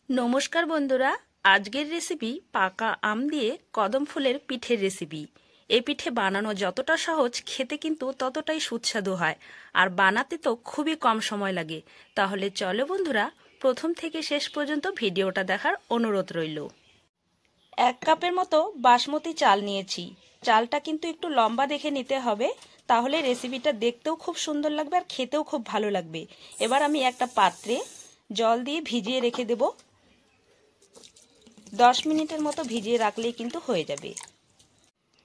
নমস্কার বন্ধুরা, আজকের রেসিপি পাকা আম দিয়ে কদম ফুলের পিঠের রেসিপি। এই পিঠে বানানো যতটা সহজ, খেতে কিন্তু ততটাই সুস্বাদু হয়, আর বানাতে তো খুবই কম সময় লাগে। তাহলে চলো বন্ধুরা, প্রথম থেকে শেষ পর্যন্ত ভিডিওটা দেখার অনুরোধ রইল। 1 কাপের মতো বাসমতি চাল নিয়েছি। চালটা কিন্তু একটু লম্বা দেখে নিতে হবে, তাহলে রেসিপিটা দেখতেও খুব সুন্দর লাগবে আর খেতেও খুব ভালো লাগবে। এবার আমি একটা পাত্রে জল দিয়ে ভিজিয়ে রেখে দেব। 10 মিনিটের মতো ভিজিয়ে রাখলেই কিন্তু হয়ে যাবে।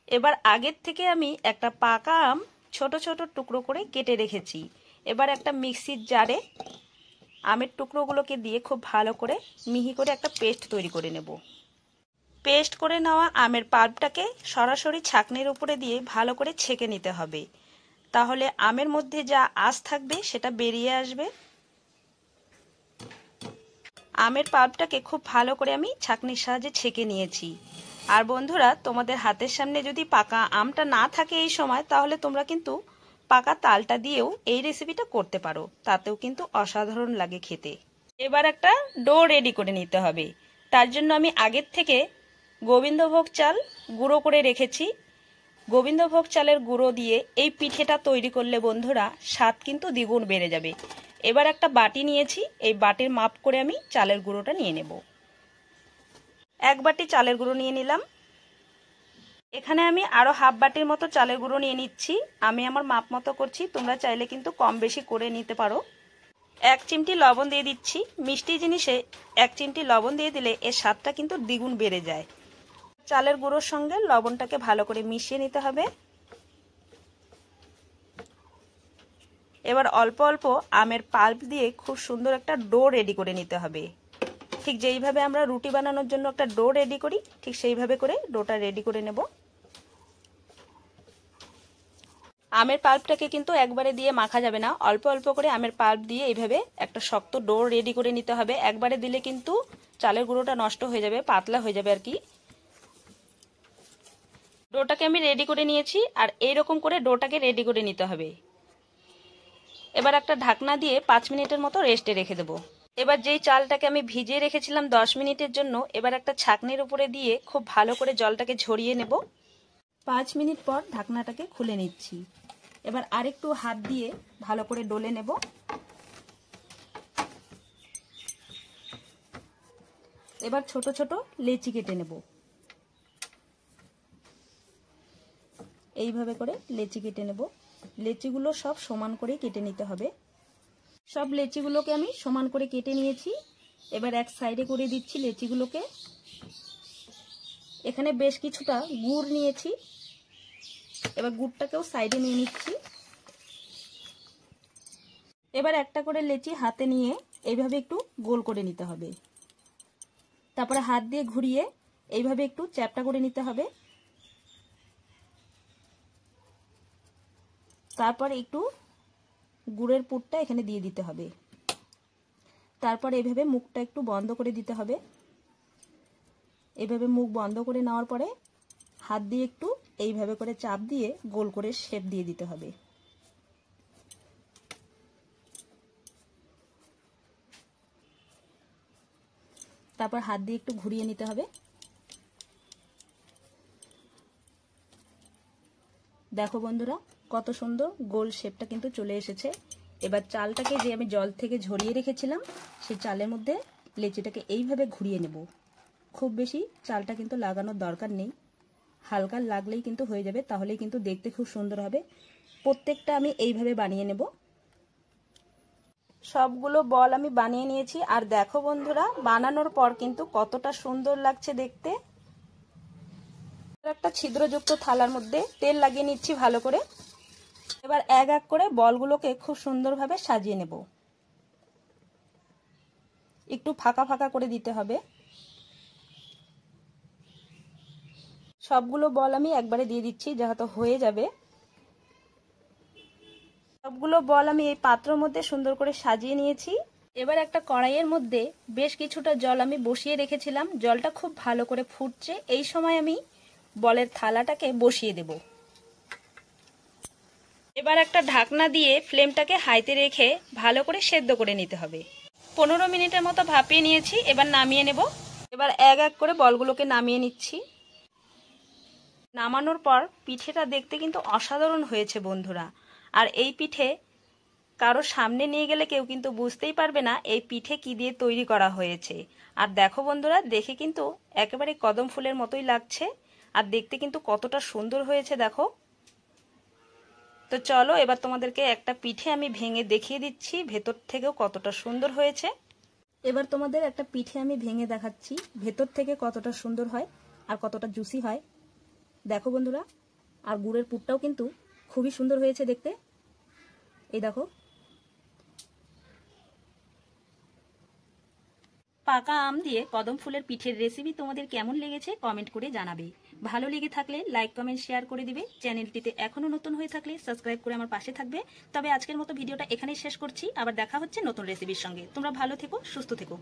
এবার আগের থেকে আমি একটা পাকা আম ছোট ছোট টুকরো করে কেটে রেখেছি। এবার একটা মিক্সির জারে আমের টুকরোগুলোকে দিয়ে খুব ভালো করে মিহি করে একটা পেস্ট তৈরি করে নেব। পেস্ট করে নেওয়া আমের পাল্পটাকে সরাসরি ছাঁকনির উপরে দিয়ে ভালো করে ছেঁকে নিতে হবে, তাহলে আমের মধ্যে যা আঁশ থাকবে সেটা বেরিয়ে আসবে। আমের পাল্পটাকে খুব ভালো করে আমি ছাঁকনির সাহায্যে ছেঁকে নিয়েছি। আর বন্ধুরা, তোমাদের হাতের সামনে যদি পাকা আমটা না থাকে এই সময়, তাহলে তোমরা কিন্তু পাকা তালটা দিয়েও এই রেসিপিটা করতে পারো, তাতেও কিন্তু অসাধারণ লাগে খেতে। এবার একটা ডো রেডি করে নিতে হবে। তার জন্য আমি আগের থেকে গোবিন্দভোগ চাল গুঁড়ো করে রেখেছি। গোবিন্দভোগ চালের গুঁড়ো দিয়ে এই পিঠেটা তৈরি করলে বন্ধুরা স্বাদ কিন্তু দ্বিগুণ বেড়ে যাবে। এবার একটা বাটি নিয়েছি, এই বাটির মাপ করে আমি চালের গুঁড়োটা নিয়ে নেব। 1 বাটি চালের গুঁড়ো নিয়ে নিলাম। এখানে আমি আরও হাফ বাটির মতো চালের গুঁড়ো নিয়ে নিচ্ছি। আমি আমার মাপ মতো করছি, তোমরা চাইলে কিন্তু কম বেশি করে নিতে পারো। 1 চিমটি লবণ দিয়ে দিচ্ছি। মিষ্টি জিনিসে 1 চিমটি লবণ দিয়ে দিলে এর স্বাদটা কিন্তু দ্বিগুণ বেড়ে যায়। চালের গুঁড়োর সঙ্গে লবণটাকে ভালো করে মিশিয়ে নিতে হবে। এবার অল্প অল্প আমের পাল্প দিয়ে খুব সুন্দর একটা ডো রেডি করে নিতে হবে। ঠিক যেইভাবে আমরা রুটি বানানোর জন্য একটা ডো রেডি করি, ঠিক সেইভাবে করে ডোটা রেডি করে নেব। আমের পাল্পটাকে কিন্তু একবারে দিয়ে মাখা যাবে না, অল্প অল্প করে আমের পাল্প দিয়ে এইভাবে একটা শক্ত ডো রেডি করে নিতে হবে। একবারে দিলে কিন্তু চালের গুঁড়োটা নষ্ট হয়ে যাবে, পাতলা হয়ে যাবে আর কি। ডোটাকে আমি রেডি করে নিয়েছি, আর এইরকম করে ডোটাকে রেডি করে নিতে হবে। এবার একটা ঢাকনা দিয়ে 5 মিনিটের মতো রেস্টে রেখে দেবো। এবার যেই চালটাকে আমি ভিজিয়ে রেখেছিলাম 10 মিনিটের জন্য, এবার একটা ছাঁকনির উপরে দিয়ে খুব ভালো করে জলটাকে ঝরিয়ে নেব। 5 মিনিট পর ঢাকনাটাকে খুলে নিচ্ছি। এবার আরেকটু হাত দিয়ে ভালো করে ডলে নেব। এবার ছোট ছোট লেচি কেটে নেব। এইভাবে করে লেচি কেটে নেব। লেচিগুলো সব সমান করে কেটে নিতে হবে। সব লেচিগুলোকে আমি সমান করে কেটে নিয়েছি। এবার এক সাইডে করে দিচ্ছি লেচিগুলোকে। এখানে বেশ কিছুটা গুড় নিয়েছি, এবার গুড়টাকেও সাইডে নিয়ে নিচ্ছি। এবার একটা করে লেচি হাতে নিয়ে এইভাবে একটু গোল করে নিতে হবে। তারপরে হাত দিয়ে ঘুরিয়ে এইভাবে একটু চ্যাপটা করে নিতে হবে। তারপর একটু গুড়ের পুরটা এখানে দিয়ে দিতে হবে। তারপর এইভাবে মুখটা একটু বন্ধ করে দিতে হবে। এইভাবে মুখ বন্ধ করে নেওয়ার পরে হাত দিয়ে একটু এইভাবে করে চাপ দিয়ে গোল করে শেপ দিয়ে দিতে হবে। তারপর হাত দিয়ে একটু ঘুরিয়ে নিতে হবে। দেখো বন্ধুরা, কত সুন্দর গোল শেপটা কিন্তু চলে এসেছে। এবার চালটাকে যে আমি জল থেকে ঝরিয়ে রেখেছিলাম, সেই চালের মধ্যে লেচিটাকে এইভাবে ঘুরিয়ে নেব। খুব বেশি চালটা কিন্তু লাগানোর দরকার নেই, হালকা লাগলেই কিন্তু হয়ে যাবে, তাহলেই কিন্তু দেখতে খুব সুন্দর হবে। প্রত্যেকটা আমি এইভাবে বানিয়ে নেব। সবগুলো বল আমি বানিয়ে নিয়েছি, আর দেখো বন্ধুরা, বানানোর পর কিন্তু কতটা সুন্দর লাগছে দেখতে। একটা ছিদ্রযুক্ত থালার মধ্যে তেল লাগিয়ে নিচ্ছি ভালো করে। এবার এক এক করে বলগুলোকে খুব সুন্দরভাবে সাজিয়ে নেব। একটু ফাঁকা ফাঁকা করে দিতে হবে। সবগুলো বল আমি একবারে দিয়ে দিচ্ছি, যাতে হয়ে যাবে। সবগুলো বল আমি এই পাত্রের মধ্যে সুন্দর করে সাজিয়ে নিয়েছি। এবার একটা কড়াইয়ের মধ্যে বেশ কিছুটা জল আমি বসিয়ে রেখেছিলাম। জলটা খুব ভালো করে ফুটছে, এই সময় আমি বলের থালাটাকে বসিয়ে দেব। এবার একটা ঢাকনা দিয়ে ফ্লেমটাকে হাইতে রেখে ভালো করে সেদ্ধ করে নিতে হবে। 15 মিনিটের মতো ভাপিয়ে নিয়েছি, এবার নামিয়ে নেব। এবার এক এক করে বলগুলোকে নামিয়ে নিচ্ছি। নামানোর পর পিঠেটা দেখতে কিন্তু অসাধারণ হয়েছে বন্ধুরা। আর এই পিঠে কারো সামনে নিয়ে গেলে কেউ কিন্তু বুঝতেই পারবে না এই পিঠে কি দিয়ে তৈরি করা হয়েছে। আর দেখো বন্ধুরা, দেখে কিন্তু একেবারে কদম ফুলের মতোই লাগছে, আর দেখতে কিন্তু কতটা সুন্দর হয়েছে দেখো। তো চলো এবার তোমাদেরকে একটা পিঠে আমি ভেঙে দেখিয়ে দিচ্ছি ভেতর থেকেও কতটা সুন্দর হয়েছে। এবার তোমাদের একটা পিঠে আমি ভেঙে দেখাচ্ছি ভেতর থেকে কতটা সুন্দর হয় আর কতটা জুসি হয়। দেখো বন্ধুরা, আর গুড়ের পুরটাও কিন্তু খুবই সুন্দর হয়েছে দেখতে। এই দেখো, পাকা আম দিয়ে কদম ফুলের পিঠের রেসিপি তোমাদের কেমন লেগেছে কমেন্ট করে জানাবে। ভালো লেগে থাকলে লাইক কমেন্ট শেয়ার করে দিবে। চ্যানেলটিতে এখনো নতুন হয়ে থাকলে সাবস্ক্রাইব করে আমার পাশে থাকবে। তবে আজকের মতো ভিডিওটা এখানেই শেষ করছি, আবার দেখা হচ্ছে নতুন রেসিপির সঙ্গে। তোমরা ভালো থেকো, সুস্থ থেকো।